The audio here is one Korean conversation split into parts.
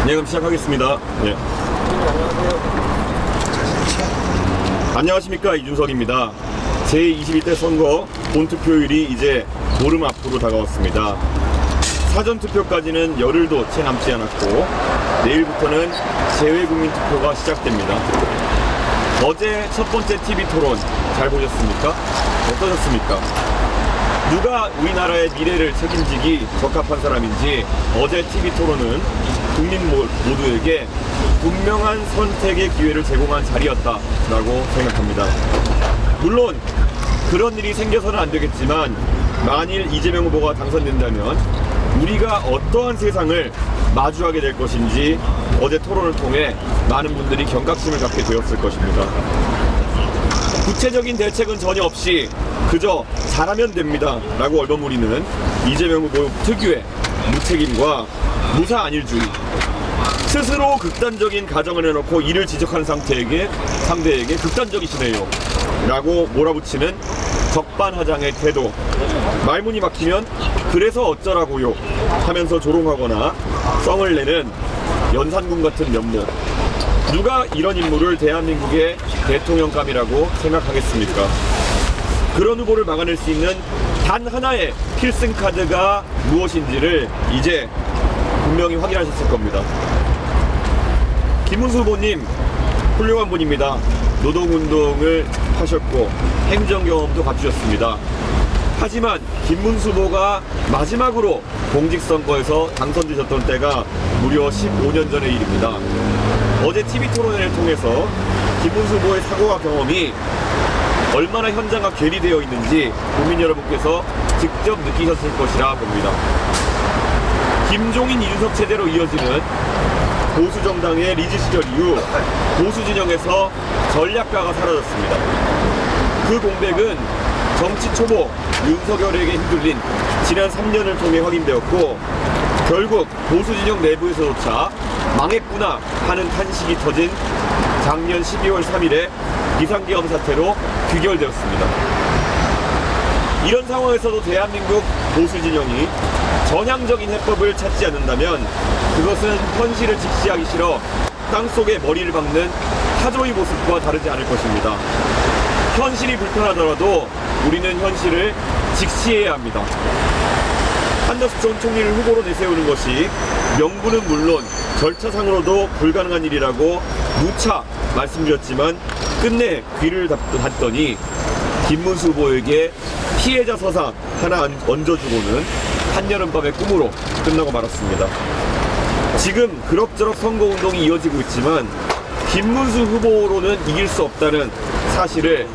네, 그럼 시작하겠습니다. 네. 안녕하십니까, 이준석입니다. 제21대 선거 본투표율이 이제 보름 앞으로 다가왔습니다. 사전투표까지는 열흘도 채 남지 않았고 내일부터는 재외국민투표가 시작됩니다. 어제 첫 번째 TV토론 잘 보셨습니까? 어떠셨습니까? 누가 우리나라의 미래를 책임지기 적합한 사람인지 어제 TV토론은 국민 모두에게 분명한 선택의 기회를 제공한 자리였다라고 생각합니다. 물론 그런 일이 생겨서는 안 되겠지만 만일 이재명 후보가 당선된다면 우리가 어떠한 세상을 마주하게 될 것인지 어제 토론을 통해 많은 분들이 경각심을 갖게 되었을 것입니다. 구체적인 대책은 전혀 없이 그저 잘하면 됩니다 라고 얼버무리는 이재명 후보 특유의 무책임과 무사 안일주의, 스스로 극단적인 가정을 해놓고 이를 지적하는 상대에게 극단적이시네요 라고 몰아붙이는 적반하장의 태도, 말문이 막히면 그래서 어쩌라고요 하면서 조롱하거나 썽을 내는 연산군 같은 면모, 누가 이런 인물을 대한민국의 대통령감이라고 생각하겠습니까? 그런 후보를 막아낼 수 있는 단 하나의 필승카드가 무엇인지를 이제 분명히 확인하셨을 겁니다. 김문수 후보님 훌륭한 분입니다. 노동운동을 하셨고 행정경험도 갖추셨습니다. 하지만 김문수 후보가 마지막으로 공직선거에서 당선되셨던 때가 무려 15년 전의 일입니다. 어제 TV토론회를 통해서 김문수 후보의 사고와 경험이 얼마나 현장과 괴리되어 있는지 국민 여러분께서 직접 느끼셨을 것이라 봅니다. 김종인 이준석 체제로 이어지는 보수정당의 리즈 시절 이후 보수진영에서 전략가가 사라졌습니다. 그 공백은 정치 초보 윤석열에게 휘둘린 지난 3년을 통해 확인되었고 결국 보수진영 내부에서조차 망했구나 하는 탄식이 터진 작년 12월 3일에 비상계엄 사태로 귀결되었습니다. 이런 상황에서도 대한민국 보수진영이 전향적인 해법을 찾지 않는다면 그것은 현실을 직시하기 싫어 땅속에 머리를 박는 타조의 모습과 다르지 않을 것입니다. 현실이 불편하더라도 우리는 현실을 직시해야 합니다. 한덕수 전 총리를 후보로 내세우는 것이 명분은 물론 절차상으로도 불가능한 일이라고 누차 말씀드렸지만 끝내 귀를 닫더니 김문수 후보에게 피해자 서사 하나 얹어주고는 한여름밤의 꿈으로 끝나고 말았습니다. 지금 그럭저럭 선거운동이 이어지고 있지만 김문수 후보로는 이길 수 없다는 사실을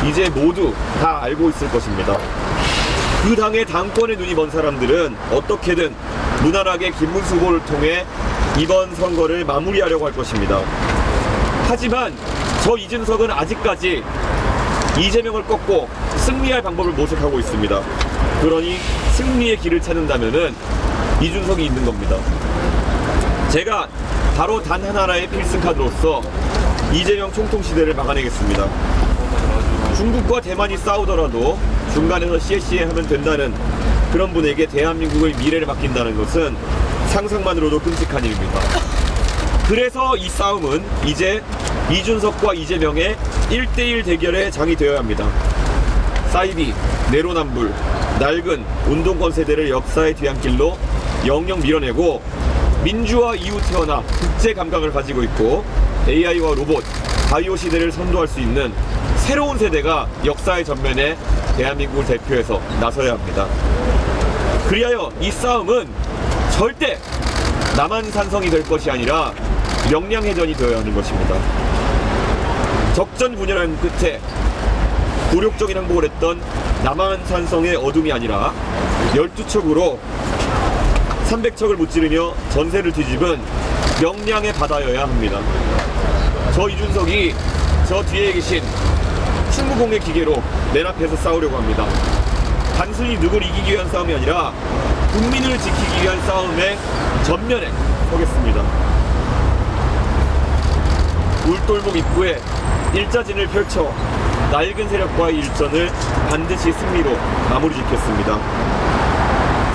이제 모두 다 알고 있을 것입니다. 그 당의 당권에 눈이 먼 사람들은 어떻게든 무난하게 김문수 후보를 통해 이번 선거를 마무리하려고 할 것입니다. 하지만 저 이준석은 아직까지 이재명을 꺾고 승리할 방법을 모색하고 있습니다. 그러니 승리의 길을 찾는다면은 이준석이 있는 겁니다. 제가 바로 단 하나의 필승카드로서 이재명 총통시대를 막아내겠습니다. 중국과 대만이 싸우더라도 중간에서 씨에씨에 하면 된다는 그런 분에게 대한민국의 미래를 맡긴다는 것은 상상만으로도 끔찍한 일입니다. 그래서 이 싸움은 이제 이준석과 이재명의 1대1 대결의 장이 되어야 합니다. 사이비, 내로남불, 낡은 운동권 세대를 역사의 뒤안길로 영영 밀어내고 민주화 이후 태어나 국제 감각을 가지고 있고 AI와 로봇, 바이오 시대를 선도할 수 있는 새로운 세대가 역사의 전면에 대한민국을 대표해서 나서야 합니다. 그리하여 이 싸움은 절대 남한산성이 될 것이 아니라 명량해전이 되어야 하는 것입니다. 적전분열한 끝에 굴욕적인 항복을 했던 남한산성의 어둠이 아니라 12척으로 300척을 무찌르며 전세를 뒤집은 명량의 바다여야 합니다. 저 이준석이 저 뒤에 계신 충무공의 기계로 맨 앞에서 싸우려고 합니다. 단순히 누구를 이기기 위한 싸움이 아니라 국민을 지키기 위한 싸움의 전면에 서겠습니다. 울돌목 입구에 일자진을 펼쳐 낡은 세력과의 일전을 반드시 승리로 마무리 짓겠습니다.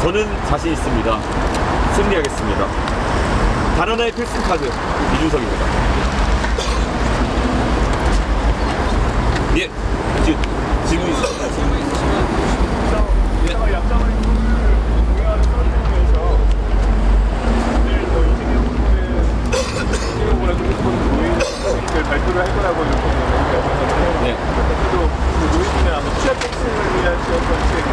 저는 자신 있습니다. 승리하겠습니다. 단 하나의 필승 카드 이준석입니다. 예, 질문 있으시면 약점을 공유하는 선정에서 오늘 또 이재명 후보는 노예를 발표를 할 거라고 이렇게 얘기하셨는데 네. 그래도 노예들은 아마 취업 텍스를 위한 취업 정책이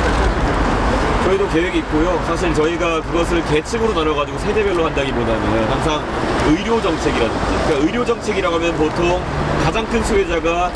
저희도 계획이 있고요. 사실 저희가 그것을 계층으로 나눠가지고 세대별로 한다기보다는 항상 의료 정책이라든지, 그러니까 의료 정책이라고 하면 보통 가장 큰 수혜자가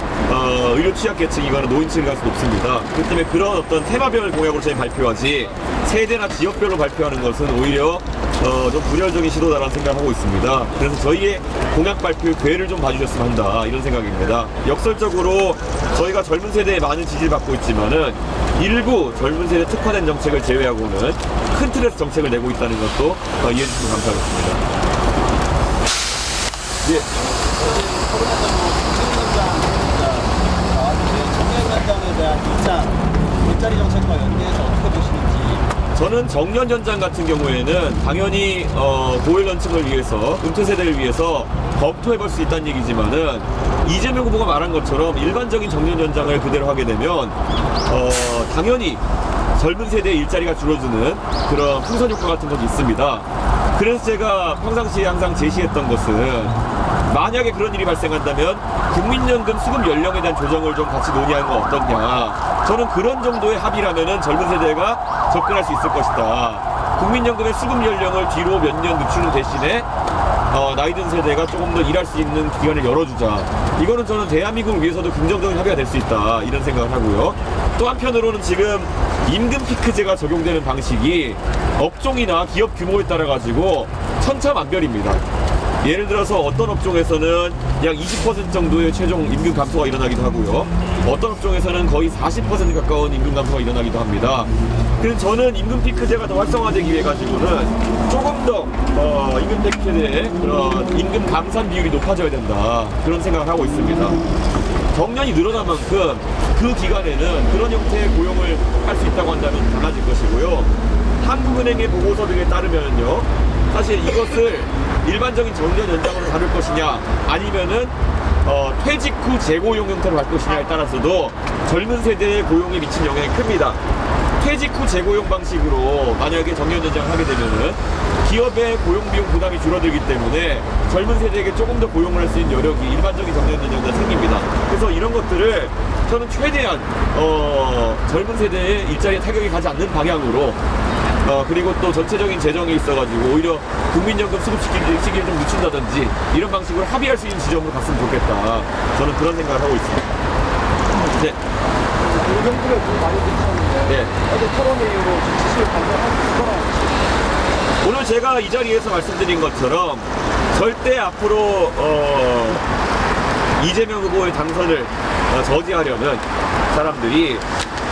의료 취약 계층이거나 노인층일 가능성이 높습니다. 그렇기 때문에 그런 어떤 테마별 공약으로 저희 발표하지 세대나 지역별로 발표하는 것은 오히려 좀 분열적인 시도다라는 생각을 하고 있습니다. 그래서 저희의 공약 발표 괴를 좀 봐주셨으면 한다 이런 생각입니다. 역설적으로 저희가 젊은 세대에 많은 지지를 받고 있지만은 일부 젊은 세대 특화된 정책을 제외하고는 큰 틀에서 정책을 내고 있다는 것도 이해해 주시면 감사하겠습니다. 예. 정년연장에 대한 일자리 정책과 연계해서 어떻게 보시는지. 저는 정년연장 같은 경우에는 당연히 고연령층을 위해서, 은퇴 세대를 위해서 검토해볼 수 있다는 얘기지만은 이재명 후보가 말한 것처럼 일반적인 정년연장을 그대로 하게 되면 당연히 젊은 세대의 일자리가 줄어드는 그런 풍선 효과 같은 것이 있습니다. 그래서 제가 평상시에 항상 제시했던 것은 만약에 그런 일이 발생한다면 국민연금 수급 연령에 대한 조정을 좀 같이 논의하는 건 어떠냐. 저는 그런 정도의 합의라면은 젊은 세대가 접근할 수 있을 것이다. 국민연금의 수급 연령을 뒤로 몇 년 늦추는 대신에 나이 든 세대가 조금 더 일할 수 있는 기간을 열어주자. 이거는 저는 대한민국을 위해서도 긍정적인 합의가 될 수 있다 이런 생각을 하고요. 또 한편으로는 지금 임금 피크제가 적용되는 방식이 업종이나 기업 규모에 따라 가지고 천차만별입니다. 예를 들어서 어떤 업종에서는 약 20% 정도의 최종 임금 감소가 일어나기도 하고요. 어떤 업종에서는 거의 40% 가까운 임금 감소가 일어나기도 합니다. 그래서 저는 임금 피크제가 더 활성화되기 위해 가지고는 조금 더 임금 피크제의 그런 임금 감산 비율이 높아져야 된다 그런 생각을 하고 있습니다. 정년이 늘어난 만큼 그 기간에는 그런 형태의 고용을 할 수 있다고 한다면 달라질 것이고요. 한국은행의 보고서 등에 따르면요, 사실 이것을 일반적인 정년 연장으로 다룰 것이냐 아니면은 퇴직 후 재고용 형태로 할 것이냐에 따라서도 젊은 세대의 고용에 미친 영향이 큽니다. 퇴직 후 재고용 방식으로 만약에 정년 연장을 하게 되면은 기업의 고용 비용 부담이 줄어들기 때문에 젊은 세대에게 조금 더 고용을 할 수 있는 여력이 일반적인 정년 연장보다 생깁니다. 그래서 이런 것들을 저는 최대한 젊은 세대의 일자리에 타격이 가지 않는 방향으로 그리고 또 전체적인 재정에 있어가지고 오히려 국민연금 수급시키기를 좀 늦춘다든지 이런 방식으로 합의할 수 있는 지점으로 갔으면 좋겠다. 저는 그런 생각을 하고 있습니다. 네. 노동부를 좀 많이 듣셨는데 네. 어제 토론회의로 지시를 발표할 거라고. 오늘 제가 이 자리에서 말씀드린 것처럼 절대 앞으로 이재명 후보의 당선을 저지하려는 사람들이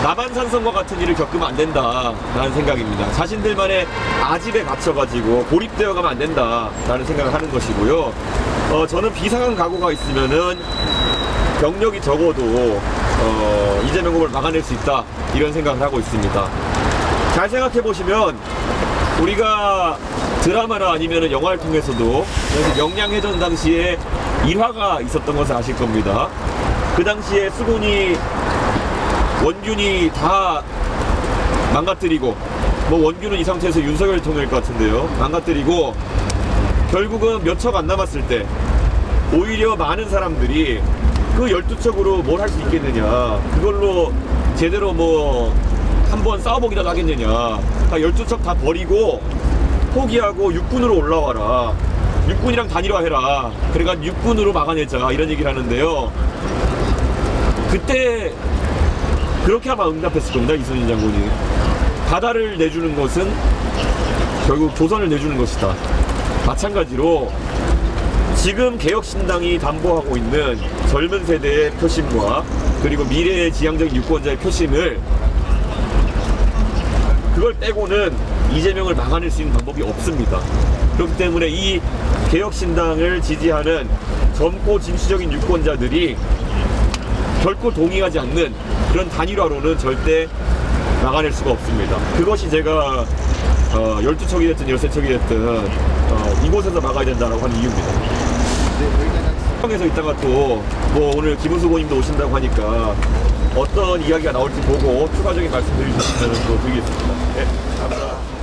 남한산성과 같은 일을 겪으면 안 된다라는 생각입니다. 자신들만의 아집에 갇혀가지고 고립되어 가면 안 된다라는 생각을 하는 것이고요. 저는 비상한 각오가 있으면은 경력이 적어도 이재명 후보를 막아낼 수 있다 이런 생각을 하고 있습니다. 잘 생각해 보시면 우리가 드라마나 아니면 영화를 통해서도 영양해전 당시에 일화가 있었던 것을 아실 겁니다. 그 당시에 수군이 원균이 다 망가뜨리고, 뭐 원균은 이 상태에서 윤석열 대통령일 것 같은데요, 망가뜨리고 결국은 몇 척 안 남았을 때 오히려 많은 사람들이 그 12척으로 뭘 할 수 있겠느냐, 그걸로 제대로 뭐 한번 싸워보기라도 하겠느냐, 다 12척 다 버리고 포기하고 육군으로 올라와라, 육군이랑 단일화해라, 그래가 육군으로 막아내자 이런 얘기를 하는데요. 그때 그렇게 아마 응답했을 겁니다. 이순신 장군이. 바다를 내주는 것은 결국 조선을 내주는 것이다. 마찬가지로 지금 개혁신당이 담보하고 있는 젊은 세대의 표심과 그리고 미래의 지향적인 유권자의 표심을, 그걸 빼고는 이재명을 막아낼 수 있는 방법이 없습니다. 그렇기 때문에 이 개혁신당을 지지하는 젊고 진취적인 유권자들이 결코 동의하지 않는 그런 단일화로는 절대 막아낼 수가 없습니다. 그것이 제가 12척이 됐든 13척이 됐든 이곳에서 막아야 된다고 하는 이유입니다. 에서 있다가 또 뭐 오늘 김은수 의원님도 오신다고 하니까 어떤 이야기가 나올지 보고 추가적인 말씀 드리셨으면 또 드리겠습니다. 네, 감사합니다.